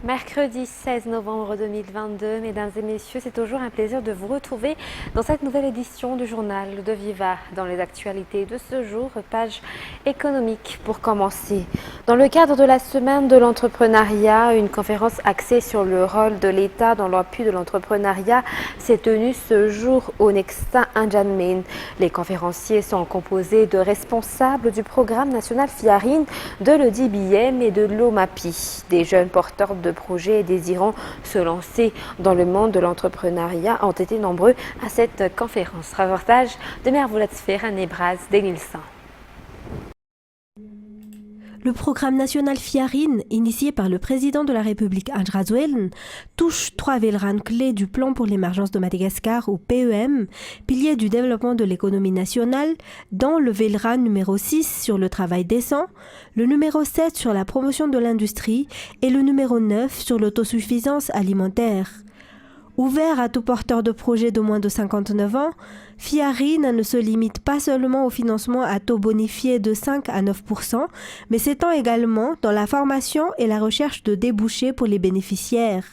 Mercredi 16 novembre 2022, mesdames et messieurs, c'est toujours un plaisir de vous retrouver dans cette nouvelle édition du journal de Viva. Dans les actualités de ce jour, page économique pour commencer. Dans le cadre de la semaine de l'entrepreneuriat, une conférence axée sur le rôle de l'État dans l'appui de l'entrepreneuriat s'est tenue ce jour au Nexta N'Djamena. Les conférenciers sont composés de responsables du programme national FIARIN, de l'EDBM et de l'OMAPI, des jeunes porteurs de projets désirant se lancer dans le monde de l'entrepreneuriat ont été nombreux à cette conférence. Reportage de Mervoulatsfer Nebraz Denilson. Le programme national FIARIN, initié par le président de la République André Rajoelina, touche 3 vélerans clés du plan pour l'émergence de Madagascar ou PEM, pilier du développement de l'économie nationale, dont le véleran numéro 6 sur le travail décent, le numéro 7 sur la promotion de l'industrie et le numéro 9 sur l'autosuffisance alimentaire. Ouvert à tout porteur de projet de moins de 59 ans, FIARIN ne se limite pas seulement au financement à taux bonifié de 5 à 9%, mais s'étend également dans la formation et la recherche de débouchés pour les bénéficiaires.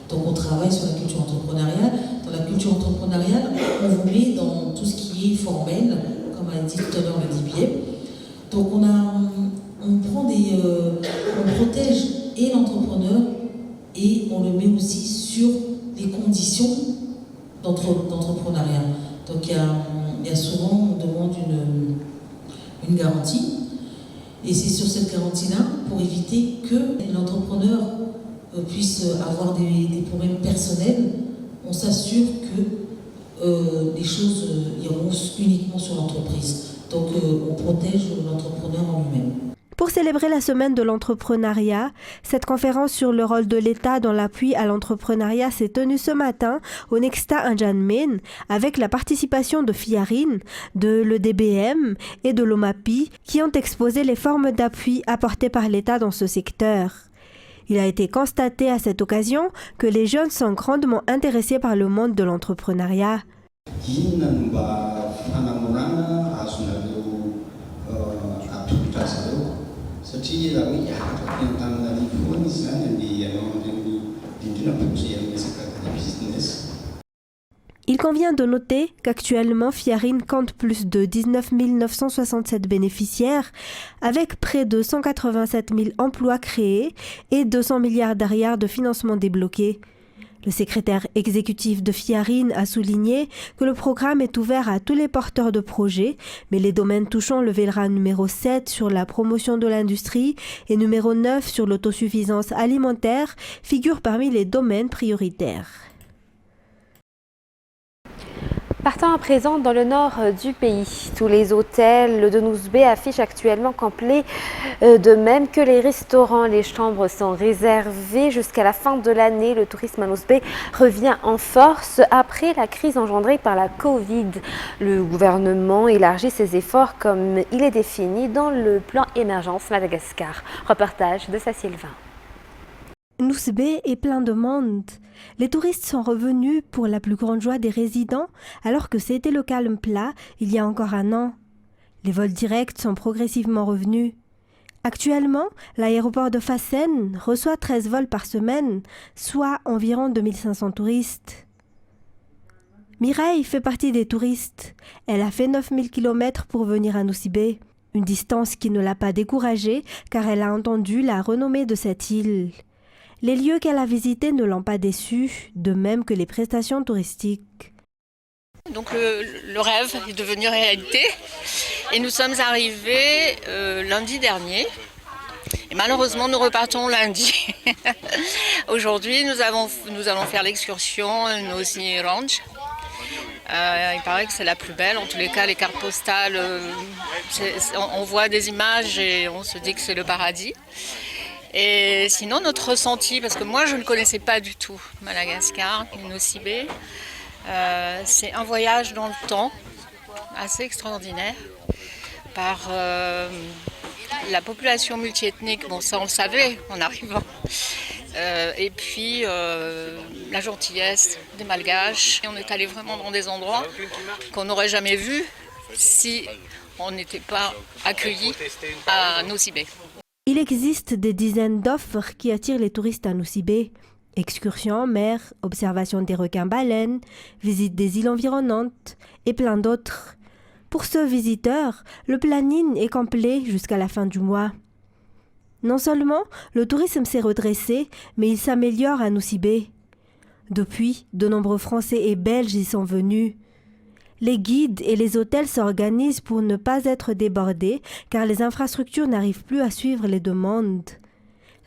Donc on travaille sur la culture entrepreneuriale. Dans la culture entrepreneuriale, on vous met dans tout ce qui est formel, comme a dit tout à l'heure le DBA. Donc on protège et l'entrepreneur et on le met aussi sur les conditions d'entrepreneuriat. Donc il y a souvent, on demande une garantie, et c'est sur cette garantie-là, pour éviter que l'entrepreneur puisse avoir des problèmes personnels, on s'assure que les choses iront uniquement sur l'entreprise. Donc on protège l'entrepreneur en lui-même. Pour célébrer la semaine de l'entrepreneuriat, cette conférence sur le rôle de l'État dans l'appui à l'entrepreneuriat s'est tenue ce matin au Nexta N'Djamena avec la participation de FIARIN, de l'EDBM et de l'OMAPI qui ont exposé les formes d'appui apportées par l'État dans ce secteur. Il a été constaté à cette occasion que les jeunes sont grandement intéressés par le monde de l'entrepreneuriat. Il convient de noter qu'actuellement FIARIN compte plus de 19 967 bénéficiaires avec près de 187 000 emplois créés et 200 milliards d'arrières de financement débloqués. Le secrétaire exécutif de FIARIN a souligné que le programme est ouvert à tous les porteurs de projets, mais les domaines touchant le véleran numéro 7 sur la promotion de l'industrie et numéro 9 sur l'autosuffisance alimentaire figurent parmi les domaines prioritaires. Partant à présent dans le nord du pays, tous les hôtels de Nouzbé affichent actuellement complet, de même que les restaurants. Les chambres sont réservées jusqu'à la fin de l'année. Le tourisme à Nouzbé revient en force après la crise engendrée par la Covid. Le gouvernement élargit ses efforts comme il est défini dans le plan Émergence Madagascar. Reportage de Sylvain. Nouzbé est plein de monde. Les touristes sont revenus pour la plus grande joie des résidents, alors que c'était le calme plat il y a encore un an. Les vols directs sont progressivement revenus. Actuellement, l'aéroport de Fassen reçoit 13 vols par semaine, soit environ 2500 touristes. Mireille fait partie des touristes. Elle a fait 9000 km pour venir à Nouzbé. Une distance qui ne l'a pas découragée, car elle a entendu la renommée de cette île. Les lieux qu'elle a visités ne l'ont pas déçue, de même que les prestations touristiques. Donc le rêve est devenu réalité et nous sommes arrivés lundi dernier. Et malheureusement, nous repartons lundi. Aujourd'hui, nous allons faire l'excursion Nosy Ranch. Il paraît que c'est la plus belle. En tous les cas, les cartes postales, on voit des images et on se dit que c'est le paradis. Et sinon, notre ressenti, parce que moi je ne connaissais pas du tout Madagascar et Nosy-Bé, c'est un voyage dans le temps assez extraordinaire par la population multiethnique, bon ça on le savait en arrivant, et puis la gentillesse des Malgaches. Et on est allé vraiment dans des endroits qu'on n'aurait jamais vus si on n'était pas accueillis à Nosy-Bé. Il existe des dizaines d'offres qui attirent les touristes à Nosy-Be. Excursions en mer, observation des requins-baleines, visite des îles environnantes et plein d'autres. Pour ce visiteur, le planning est complet jusqu'à la fin du mois. Non seulement le tourisme s'est redressé, mais il s'améliore à Nosy-Be. Depuis, de nombreux Français et Belges y sont venus. Les guides et les hôtels s'organisent pour ne pas être débordés car les infrastructures n'arrivent plus à suivre les demandes.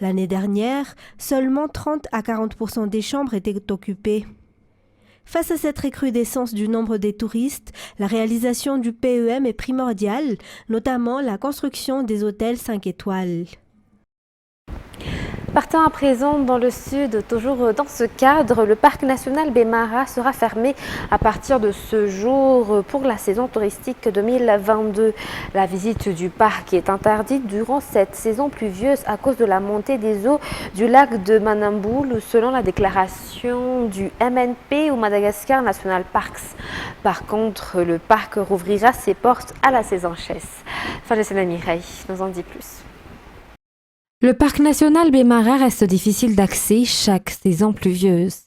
L'année dernière, seulement 30 à 40% des chambres étaient occupées. Face à cette recrudescence du nombre des touristes, la réalisation du PEM est primordiale, notamment la construction des hôtels 5 étoiles. Partant à présent dans le sud, toujours dans ce cadre, le parc national Bemara sera fermé à partir de ce jour pour la saison touristique 2022. La visite du parc est interdite durant cette saison pluvieuse à cause de la montée des eaux du lac de Manamboul, selon la déclaration du MNP ou Madagascar National Parks. Par contre, le parc rouvrira ses portes à la saison chasse. Fajasena Mireille nous en dit plus. Le parc national Bemara reste difficile d'accès chaque saison pluvieuse.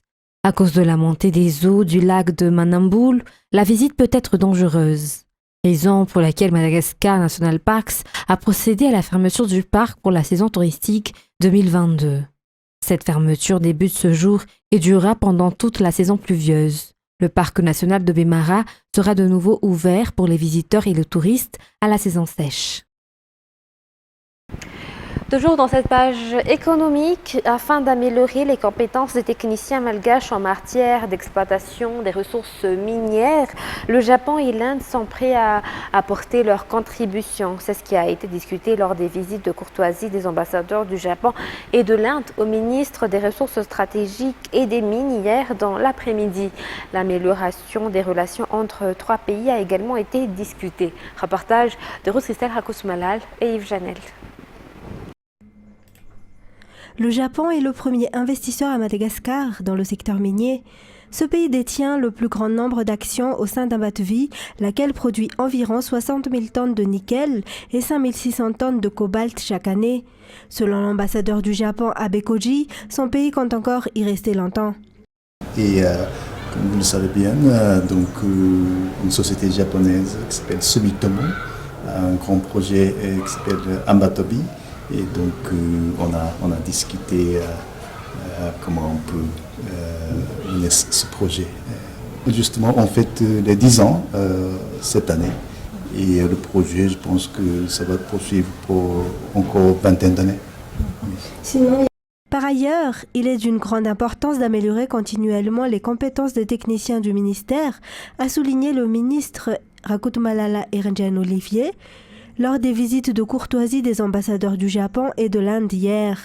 À cause de la montée des eaux du lac de Manamboul, la visite peut être dangereuse. Raison pour laquelle Madagascar National Parks a procédé à la fermeture du parc pour la saison touristique 2022. Cette fermeture débute ce jour et durera pendant toute la saison pluvieuse. Le parc national de Bemara sera de nouveau ouvert pour les visiteurs et les touristes à la saison sèche. Toujours dans cette page économique, afin d'améliorer les compétences des techniciens malgaches en matière d'exploitation des ressources minières, le Japon et l'Inde sont prêts à apporter leur contribution. C'est ce qui a été discuté lors des visites de courtoisie des ambassadeurs du Japon et de l'Inde au ministre des Ressources stratégiques et des mines hier dans l'après-midi. L'amélioration des relations entre trois pays a également été discutée. Reportage de Ruth Christelle Rakousmalal et Yves Janel. Le Japon est le premier investisseur à Madagascar dans le secteur minier. Ce pays détient le plus grand nombre d'actions au sein d'Amatvi, laquelle produit environ 60 000 tonnes de nickel et 5 600 tonnes de cobalt chaque année. Selon l'ambassadeur du Japon Abe Koji, son pays compte encore y rester longtemps. Et comme vous le savez bien, une société japonaise qui s'appelle Sumitomo a un grand projet qui s'appelle Amatobi. Et donc on a discuté comment on peut mener ce projet. Justement, on fête les 10 ans cette année. Et le projet, je pense que ça va poursuivre pour encore une vingtaine d'années. Par ailleurs, il est d'une grande importance d'améliorer continuellement les compétences des techniciens du ministère, a souligné le ministre Rakousmalala Erenjan Olivier, lors des visites de courtoisie des ambassadeurs du Japon et de l'Inde hier.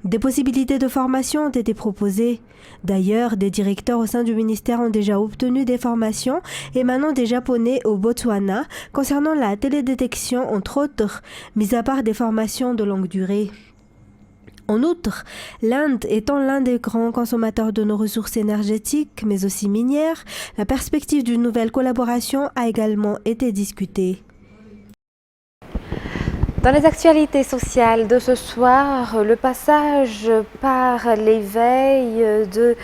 Des possibilités de formation ont été proposées. D'ailleurs, des directeurs au sein du ministère ont déjà obtenu des formations émanant des Japonais au Botswana concernant la télédétection, entre autres, mis à part des formations de longue durée. En outre, l'Inde étant l'un des grands consommateurs de nos ressources énergétiques, mais aussi minières, la perspective d'une nouvelle collaboration a également été discutée. Dans les actualités sociales de ce soir, le passage par l'éveil de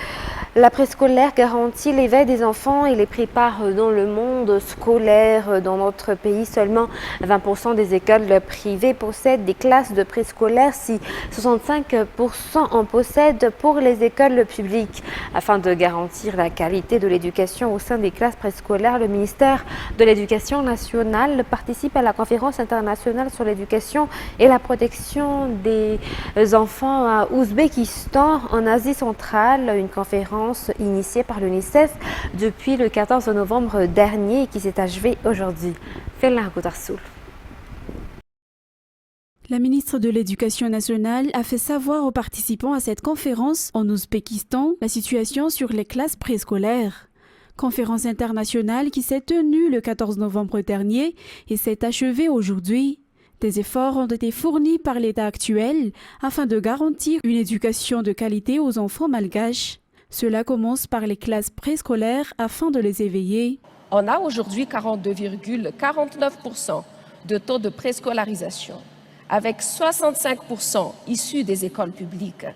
la préscolaire garantit l'éveil des enfants et les prépare dans le monde scolaire. Dans notre pays, seulement 20% des écoles privées possèdent des classes de préscolaire, si 65% en possèdent pour les écoles publiques. Afin de garantir la qualité de l'éducation au sein des classes préscolaires, le ministère de l'Éducation nationale participe à la conférence internationale sur l'éducation et la protection des enfants à Ouzbékistan, en Asie centrale, une conférence initiée par l'UNICEF depuis le 14 novembre dernier et qui s'est achevée aujourd'hui. La ministre de l'Éducation nationale a fait savoir aux participants à cette conférence en Ouzbékistan la situation sur les classes préscolaires. Conférence internationale qui s'est tenue le 14 novembre dernier et s'est achevée aujourd'hui. Des efforts ont été fournis par l'État actuel afin de garantir une éducation de qualité aux enfants malgaches. Cela commence par les classes préscolaires afin de les éveiller. On a aujourd'hui 42,49% de taux de préscolarisation. avec 65% issus des écoles publiques.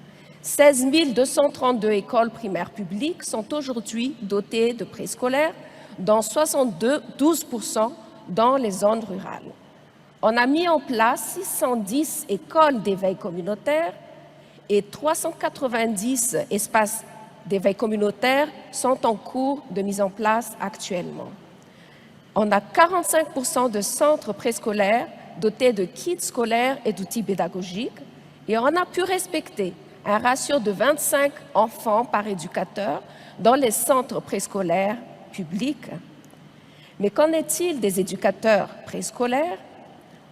16 232 écoles primaires publiques sont aujourd'hui dotées de préscolaires, dont 72% dans les zones rurales. On a mis en place 610 écoles d'éveil communautaire et 390 espaces d'éveil communautaire sont en cours de mise en place actuellement. On a 45% de centres préscolaires dotés de kits scolaires et d'outils pédagogiques et on a pu respecter un ratio de 25 enfants par éducateur dans les centres préscolaires publics. Mais qu'en est-il des éducateurs préscolaires?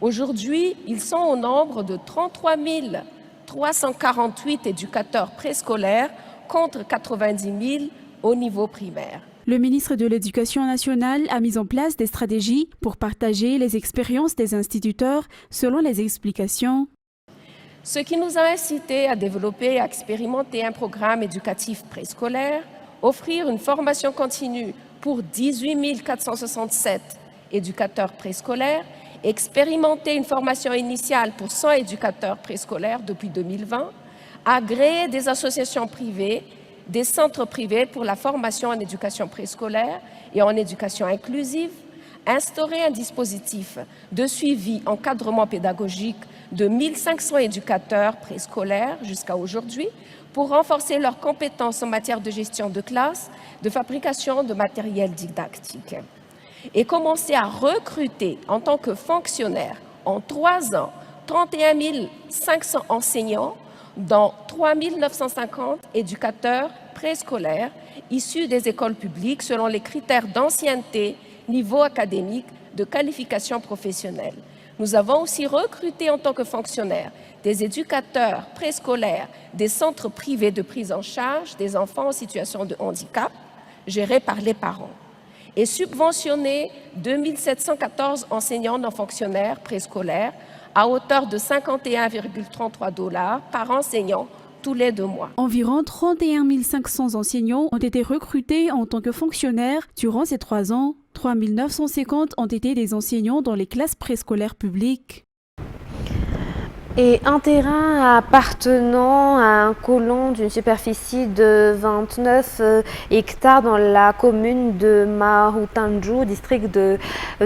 Aujourd'hui, ils sont au nombre de 33 348 éducateurs préscolaires contre 90 000 au niveau primaire. Le ministre de l'Éducation nationale a mis en place des stratégies pour partager les expériences des instituteurs selon les explications. Ce qui nous a incité à développer et à expérimenter un programme éducatif préscolaire, offrir une formation continue pour 18 467 éducateurs préscolaires, expérimenter une formation initiale pour 100 éducateurs préscolaires depuis 2020, agréer des associations privées, des centres privés pour la formation en éducation préscolaire et en éducation inclusive, instaurer un dispositif de suivi encadrement pédagogique de 1500 éducateurs préscolaires jusqu'à aujourd'hui pour renforcer leurs compétences en matière de gestion de classe, de fabrication de matériel didactique. Et commencer à recruter en tant que fonctionnaire en 3 ans 31 500 enseignants, dont 3 950 éducateurs préscolaires issus des écoles publiques selon les critères d'ancienneté, niveau académique, de qualification professionnelle. Nous avons aussi recruté en tant que fonctionnaires des éducateurs préscolaires des centres privés de prise en charge des enfants en situation de handicap, gérés par les parents, et subventionné 2714 enseignants non fonctionnaires préscolaires à hauteur de 51,33 $ par enseignant tous les 2 mois. Environ 31 500 enseignants ont été recrutés en tant que fonctionnaires durant ces 3 ans. 3 950 ont été des enseignants dans les classes préscolaires publiques. Et un terrain appartenant à un colon d'une superficie de 29 hectares dans la commune de Mahutanju, district de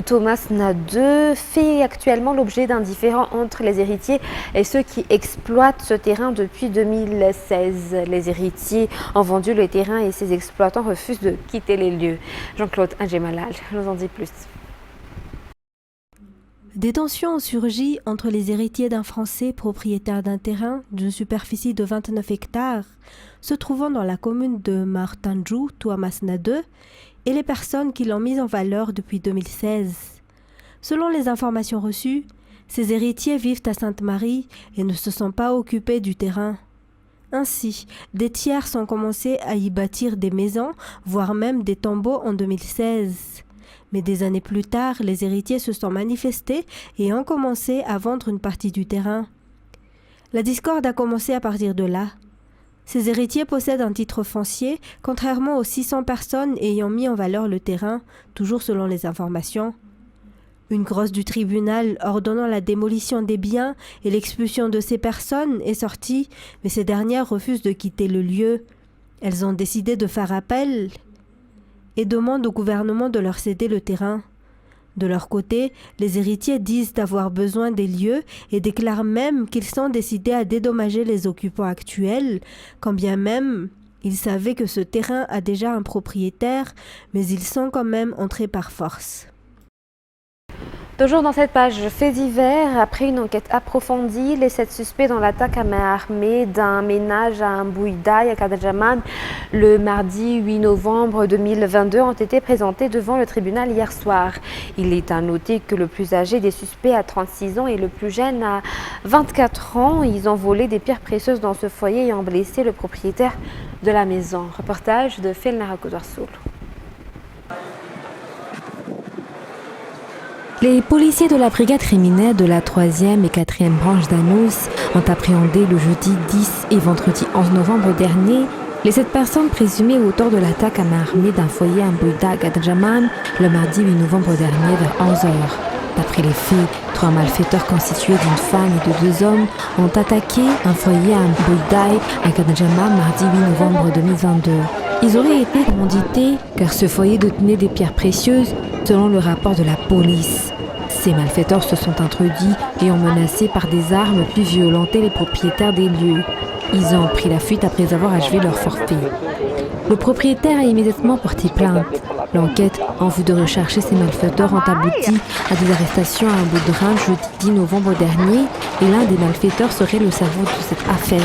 Thomasna 2, fait actuellement l'objet d'un différend entre les héritiers et ceux qui exploitent ce terrain depuis 2016. Les héritiers ont vendu le terrain et ses exploitants refusent de quitter les lieux. Jean-Claude Adjemalal nous en dit plus. Des tensions ont surgi entre les héritiers d'un Français propriétaire d'un terrain d'une superficie de 29 hectares se trouvant dans la commune de Mahutanju, Thomasna 2, et les personnes qui l'ont mis en valeur depuis 2016. Selon les informations reçues, ces héritiers vivent à Sainte-Marie et ne se sont pas occupés du terrain. Ainsi, des tiers ont commencé à y bâtir des maisons, voire même des tombeaux en 2016. Mais des années plus tard, les héritiers se sont manifestés et ont commencé à vendre une partie du terrain. La discorde a commencé à partir de là. Ces héritiers possèdent un titre foncier, contrairement aux 600 personnes ayant mis en valeur le terrain, toujours selon les informations. Une grosse du tribunal ordonnant la démolition des biens et l'expulsion de ces personnes est sortie, mais ces dernières refusent de quitter le lieu. Elles ont décidé de faire appel et demandent au gouvernement de leur céder le terrain. De leur côté, les héritiers disent avoir besoin des lieux et déclarent même qu'ils sont décidés à dédommager les occupants actuels, quand bien même ils savaient que ce terrain a déjà un propriétaire, mais ils sont quand même entrés par force. Toujours dans cette page faits divers, après une enquête approfondie, les 7 suspects dans l'attaque à main armée d'un ménage à Mbouidaï à Kadjaman le mardi 8 novembre 2022 ont été présentés devant le tribunal hier soir. Il est à noter que le plus âgé des suspects a 36 ans et le plus jeune a 24 ans. Ils ont volé des pierres précieuses dans ce foyer et ont blessé le propriétaire de la maison. Reportage de Felnara Kodarsoul. Les policiers de la brigade criminelle de la 3e et 4e branche d'Anous ont appréhendé le jeudi 10 et vendredi 11 novembre dernier les 7 personnes présumées auteurs de l'attaque à main armée d'un foyer à Mbouidaï à Kadjaman le mardi 8 novembre dernier vers 11h. D'après les faits, 3 malfaiteurs constitués d'une femme et de 2 hommes ont attaqué un foyer à Mboidai, à Kanajama, mardi 8 novembre 2022. Ils auraient été commandités car ce foyer détenait des pierres précieuses, selon le rapport de la police. Ces malfaiteurs se sont introduits et ont menacé par des armes puis violenté les propriétaires des lieux. Ils ont pris la fuite après avoir achevé leur forfait. Le propriétaire a immédiatement porté plainte. L'enquête en vue de rechercher ces malfaiteurs ont abouti à des arrestations à Boudrin jeudi 10 novembre dernier et l'un des malfaiteurs serait le cerveau de cette affaire.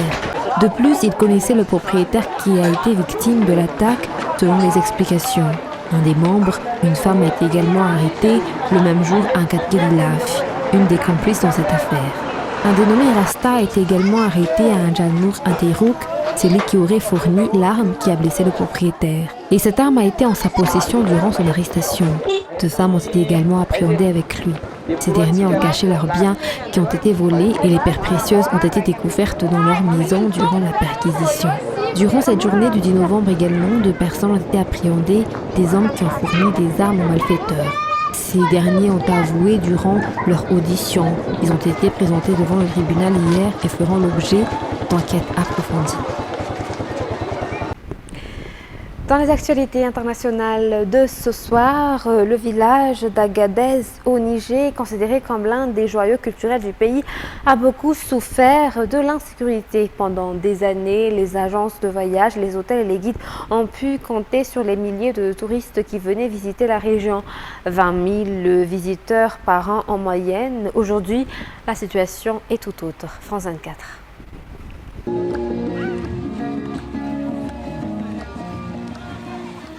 De plus, il connaissait le propriétaire qui a été victime de l'attaque selon les explications. Un des membres, une femme, a été également arrêtée le même jour à Katgelilaf, une des complices dans cette affaire. Un dénommé Rasta a été également arrêté à Anjanur Interouk, c'est lui qui aurait fourni l'arme qui a blessé le propriétaire. Et cette arme a été en sa possession durant son arrestation. 2 femmes ont été également appréhendées avec lui. Ces derniers ont caché leurs biens qui ont été volés et les pierres précieuses ont été découvertes dans leur maison durant la perquisition. Durant cette journée du 10 novembre également, 2 personnes ont été appréhendées, des hommes qui ont fourni des armes aux malfaiteurs. Ces derniers ont avoué durant leur audition. Ils ont été présentés devant le tribunal hier et feront l'objet d'enquêtes approfondies. Dans les actualités internationales de ce soir, le village d'Agadez au Niger, considéré comme l'un des joyaux culturels du pays, a beaucoup souffert de l'insécurité. Pendant des années, les agences de voyage, les hôtels et les guides ont pu compter sur les milliers de touristes qui venaient visiter la région. 20 000 visiteurs par an en moyenne. Aujourd'hui, la situation est tout autre. France 24.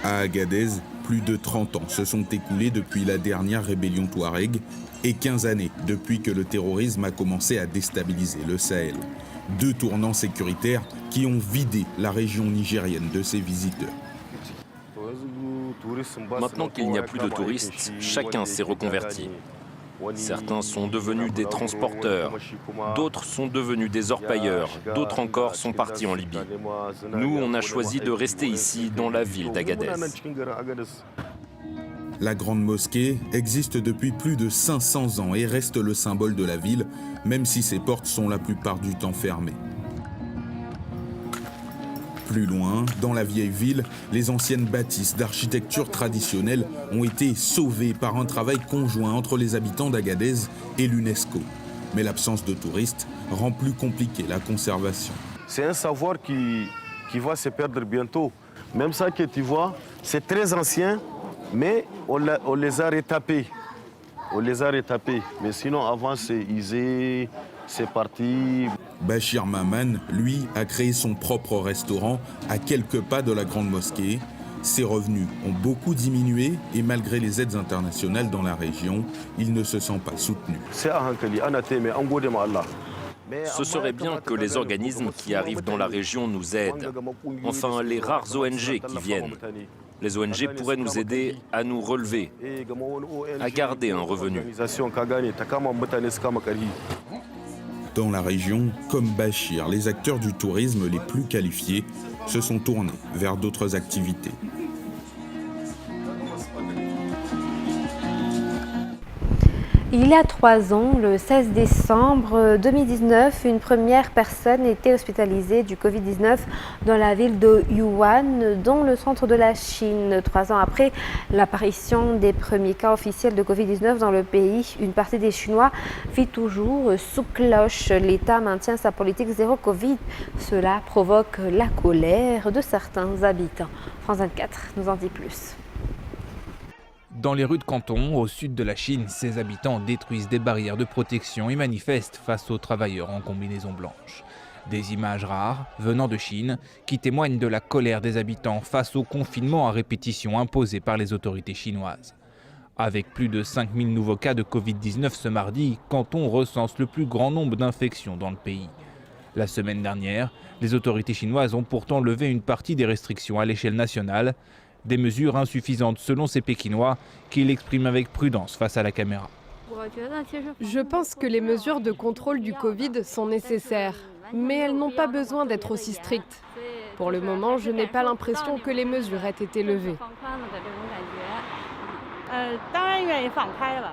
À Agadez, plus de 30 ans se sont écoulés depuis la dernière rébellion touareg et 15 années depuis que le terrorisme a commencé à déstabiliser le Sahel. 2 tournants sécuritaires qui ont vidé la région nigérienne de ses visiteurs. Maintenant qu'il n'y a plus de touristes, chacun s'est reconverti. Certains sont devenus des transporteurs, d'autres sont devenus des orpailleurs, d'autres encore sont partis en Libye. Nous, on a choisi de rester ici, dans la ville d'Agadez. La grande mosquée existe depuis plus de 500 ans et reste le symbole de la ville, même si ses portes sont la plupart du temps fermées. Plus loin, dans la vieille ville, les anciennes bâtisses d'architecture traditionnelle ont été sauvées par un travail conjoint entre les habitants d'Agadez et l'UNESCO. Mais l'absence de touristes rend plus compliquée la conservation. C'est un savoir qui va se perdre bientôt. Même ça que tu vois, c'est très ancien, mais on les a retapés. Mais sinon, avant, c'est usé, c'est parti. Bachir Maman, lui, a créé son propre restaurant à quelques pas de la grande mosquée. Ses revenus ont beaucoup diminué et malgré les aides internationales dans la région, il ne se sent pas soutenu. Ce serait bien que les organismes qui arrivent dans la région nous aident. Enfin, les rares ONG qui viennent. Les ONG pourraient nous aider à nous relever, à garder un revenu. Dans la région, comme Bachir, les acteurs du tourisme les plus qualifiés se sont tournés vers d'autres activités. Il y a 3 ans, le 16 décembre 2019, une première personne était hospitalisée du Covid-19 dans la ville de Wuhan, dans le centre de la Chine. 3 ans après l'apparition des premiers cas officiels de Covid-19 dans le pays, une partie des Chinois vit toujours sous cloche. L'État maintient sa politique zéro Covid. Cela provoque la colère de certains habitants. France 24 nous en dit plus. Dans les rues de Canton, au sud de la Chine, ses habitants détruisent des barrières de protection et manifestent face aux travailleurs en combinaison blanche. Des images rares, venant de Chine, qui témoignent de la colère des habitants face au confinement à répétition imposé par les autorités chinoises. Avec plus de 5000 nouveaux cas de Covid-19 ce mardi, Canton recense le plus grand nombre d'infections dans le pays. La semaine dernière, les autorités chinoises ont pourtant levé une partie des restrictions à l'échelle nationale, des mesures insuffisantes selon ces Pékinois qui l'expriment avec prudence face à la caméra. Je pense que les mesures de contrôle du Covid sont nécessaires, mais elles n'ont pas besoin d'être aussi strictes. Pour le moment, je n'ai pas l'impression que les mesures aient été levées.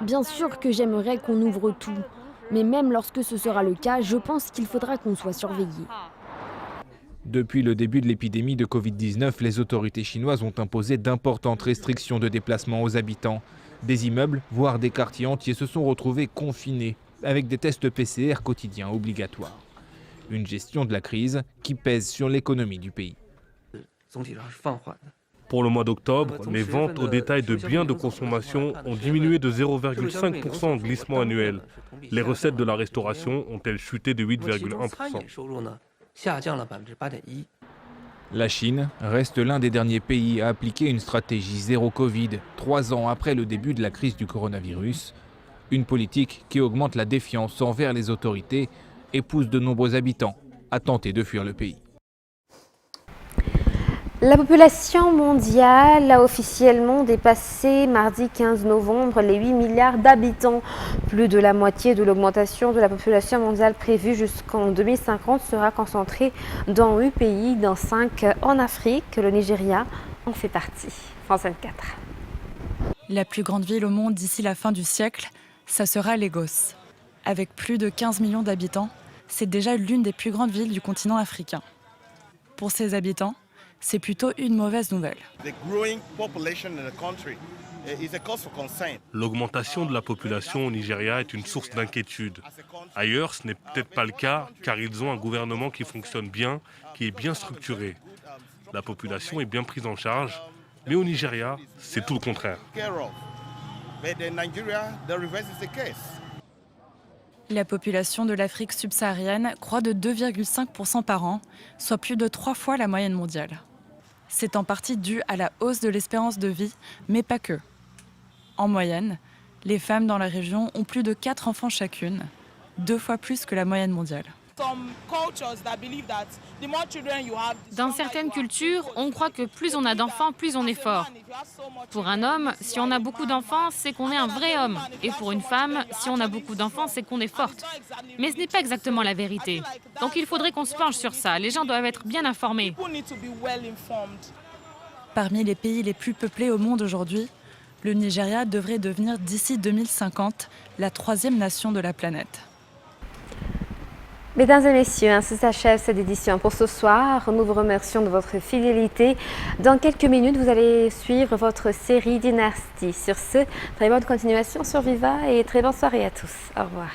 Bien sûr que j'aimerais qu'on ouvre tout, mais même lorsque ce sera le cas, je pense qu'il faudra qu'on soit surveillé. Depuis le début de l'épidémie de Covid-19, les autorités chinoises ont imposé d'importantes restrictions de déplacement aux habitants. Des immeubles, voire des quartiers entiers se sont retrouvés confinés, avec des tests PCR quotidiens obligatoires. Une gestion de la crise qui pèse sur l'économie du pays. Pour le mois d'octobre, les ventes au détail de biens de consommation ont diminué de 0,5% en glissement annuel. Les recettes de la restauration ont-elles chuté de 8,1%. La Chine reste l'un des derniers pays à appliquer une stratégie zéro Covid, 3 ans après le début de la crise du coronavirus. Une politique qui augmente la défiance envers les autorités et pousse de nombreux habitants à tenter de fuir le pays. La population mondiale a officiellement dépassé mardi 15 novembre les 8 milliards d'habitants. Plus de la moitié de l'augmentation de la population mondiale prévue jusqu'en 2050 sera concentrée dans 8 pays, dont 5 en Afrique. Le Nigeria en fait partie. France 24. La plus grande ville au monde d'ici la fin du siècle, ça sera Lagos. Avec plus de 15 millions d'habitants, c'est déjà l'une des plus grandes villes du continent africain. Pour ses habitants, c'est plutôt une mauvaise nouvelle. L'augmentation de la population au Nigeria est une source d'inquiétude. Ailleurs, ce n'est peut-être pas le cas, car ils ont un gouvernement qui fonctionne bien, qui est bien structuré. La population est bien prise en charge, mais au Nigeria, c'est tout le contraire. La population de l'Afrique subsaharienne croît de 2,5% par an, soit plus de 3 fois la moyenne mondiale. C'est en partie dû à la hausse de l'espérance de vie, mais pas que. En moyenne, les femmes dans la région ont plus de 4 enfants chacune, 2 fois plus que la moyenne mondiale. Dans certaines cultures, on croit que plus on a d'enfants, plus on est fort. Pour un homme, si on a beaucoup d'enfants, c'est qu'on est un vrai homme. Et pour une femme, si on a beaucoup d'enfants, c'est qu'on est forte. Mais ce n'est pas exactement la vérité. Donc il faudrait qu'on se penche sur ça. Les gens doivent être bien informés. Parmi les pays les plus peuplés au monde aujourd'hui, le Nigeria devrait devenir d'ici 2050 la 3e nation de la planète. Mesdames et messieurs, ainsi s'achève cette édition pour ce soir. Nous vous remercions de votre fidélité. Dans quelques minutes, vous allez suivre votre série Dynastie. Sur ce, très bonne continuation sur Viva et très bonne soirée à tous. Au revoir.